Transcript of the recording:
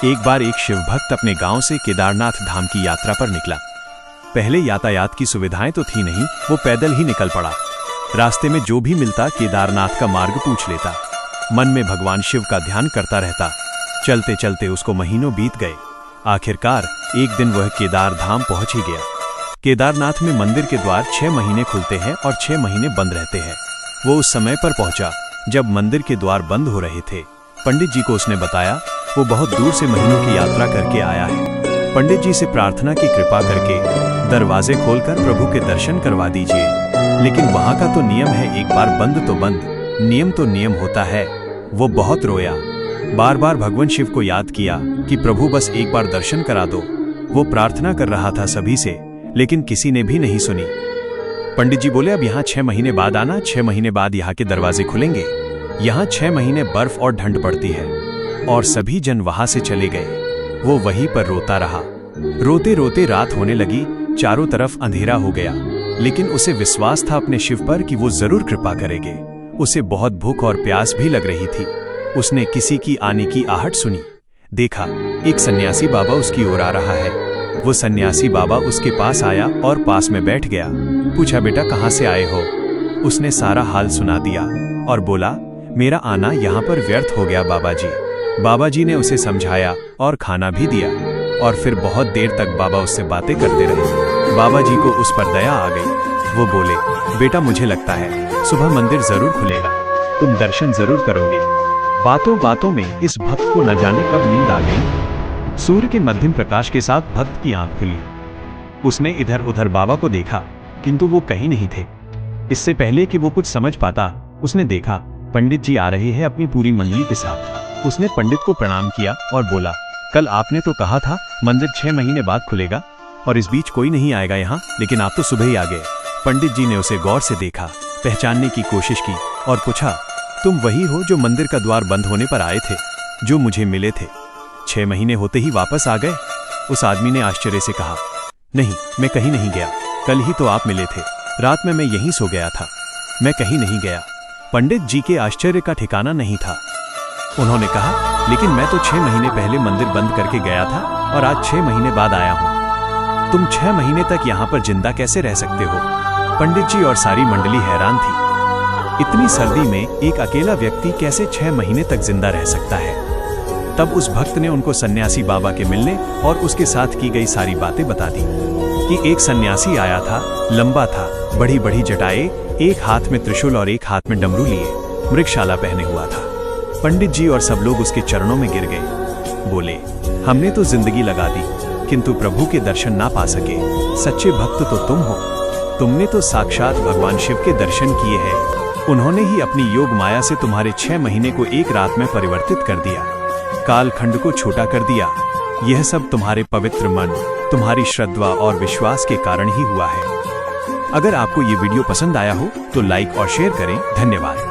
एक बार एक शिव भक्त अपने गांव से केदारनाथ धाम की यात्रा पर निकला। पहले यातायात की सुविधाएं तो थी नहीं, वो पैदल ही निकल पड़ा। रास्ते में जो भी मिलता केदारनाथ का मार्ग पूछ लेता। मन में भगवान शिव का ध्यान करता रहता। चलते चलते उसको महीनों बीत गए। आखिरकार एक दिन वह केदार धाम पहुंच ही गया। केदारनाथ में मंदिर के द्वार 6 महीने खुलते हैं और 6 महीने बंद रहते हैं। वो उस समय पर पहुंचा जब मंदिर के द्वार बंद हो रहे थे। पंडित जी को उसने बताया वो बहुत दूर से महीनों की यात्रा करके आया है। पंडित जी से प्रार्थना की कृपा करके दरवाजे खोलकर प्रभु के दर्शन करवा दीजिए। लेकिन वहां का तो नियम है, एक बार बंद तो बंद, नियम तो नियम होता है। वो बहुत रोया, बार बार भगवान शिव को याद किया कि प्रभु बस एक बार दर्शन करा दो। वो प्रार्थना कर रहा था सभी से, लेकिन किसी ने भी नहीं सुनी। पंडित जी बोले अब यहाँ 6 महीने बाद आना, 6 महीने बाद यहाँ के दरवाजे खुलेंगे। यहाँ 6 महीने बर्फ और ठंड पड़ती है। और सभी जन वहां से चले गए। वो वहीं पर रोता रहा। रोते रोते रात होने लगी, चारों तरफ अंधेरा हो गया। लेकिन उसे विश्वास था अपने शिव पर कि वो जरूर कृपा करेंगे। उसे बहुत भूख और प्यास भी लग रही थी। उसने किसी की आने की आहट सुनी। देखा एक सन्यासी बाबा उसकी ओर आ रहा है। वो सन्यासी बाबा उसके पास आया और पास में बैठ गया। पूछा बेटा कहाँ से आए हो? उसने सारा हाल सुना दिया और बोला मेरा आना यहाँ पर व्यर्थ हो गया बाबा जी। बाबा जी ने उसे समझाया और खाना भी दिया। और फिर बहुत देर तक बाबा उससे बातें करते रहे। बाबा जी को उस पर दया आ गई। वो बोले बेटा मुझे लगता है सुबह मंदिर जरूर खुलेगा, तुम दर्शन जरूर करोगे। बातों बातों में इस भक्त को न जाने कब नींद आ गई। सूर्य के मध्यम प्रकाश के साथ भक्त की आंख खुली। उसने इधर उधर बाबा को देखा, किंतु वो कहीं नहीं थे। इससे पहले कि वो कुछ समझ पाता, उसने देखा पंडित जी आ रहे हैं अपनी पूरी मंडली के साथ। उसने पंडित को प्रणाम किया और बोला कल आपने तो कहा था मंदिर 6 महीने बाद खुलेगा और इस बीच कोई नहीं आएगा यहाँ, लेकिन आप तो सुबह ही आ गए। पंडित जी ने उसे गौर से देखा, पहचानने की कोशिश की और पूछा तुम वही हो जो मंदिर का द्वार बंद होने पर आए थे, जो मुझे मिले थे? 6 महीने होते ही वापस आ गए? उस आदमी ने आश्चर्य से कहा नहीं, मैं कहीं नहीं गया। कल ही तो आप मिले थे। रात में मैं यहीं सो गया था, मैं कहीं नहीं गया। पंडित जी के आश्चर्य का ठिकाना नहीं था। उन्होंने कहा लेकिन मैं तो 6 महीने पहले मंदिर बंद करके गया था और आज 6 महीने बाद आया हूँ। तुम 6 महीने तक यहाँ पर जिंदा कैसे रह सकते हो? पंडित जी और सारी मंडली हैरान थी। इतनी सर्दी में एक अकेला व्यक्ति कैसे 6 महीने तक जिंदा रह सकता है? तब उस भक्त ने उनको सन्यासी बाबा के मिलने और उसके साथ की गई सारी बातें बता दी कि एक सन्यासी आया था, लंबा था, बड़ी बड़ी जटाएं, एक हाथ में त्रिशूल और एक हाथ में डमरू लिए, मृगशाला पहने हुआ था। पंडित जी और सब लोग उसके चरणों में गिर गए। बोले हमने तो जिंदगी लगा दी, किंतु प्रभु के दर्शन ना पा सके। सच्चे भक्त तो तुम हो। तुमने तो साक्षात भगवान शिव के दर्शन किए हैं। उन्होंने ही अपनी योग माया से तुम्हारे 6 महीने को एक रात में परिवर्तित कर दिया, कालखंड को छोटा कर दिया। यह सब तुम्हारे पवित्र मन, तुम्हारी श्रद्धा और विश्वास के कारण ही हुआ है। अगर आपको ये वीडियो पसंद आया हो तो लाइक और शेयर करें। धन्यवाद।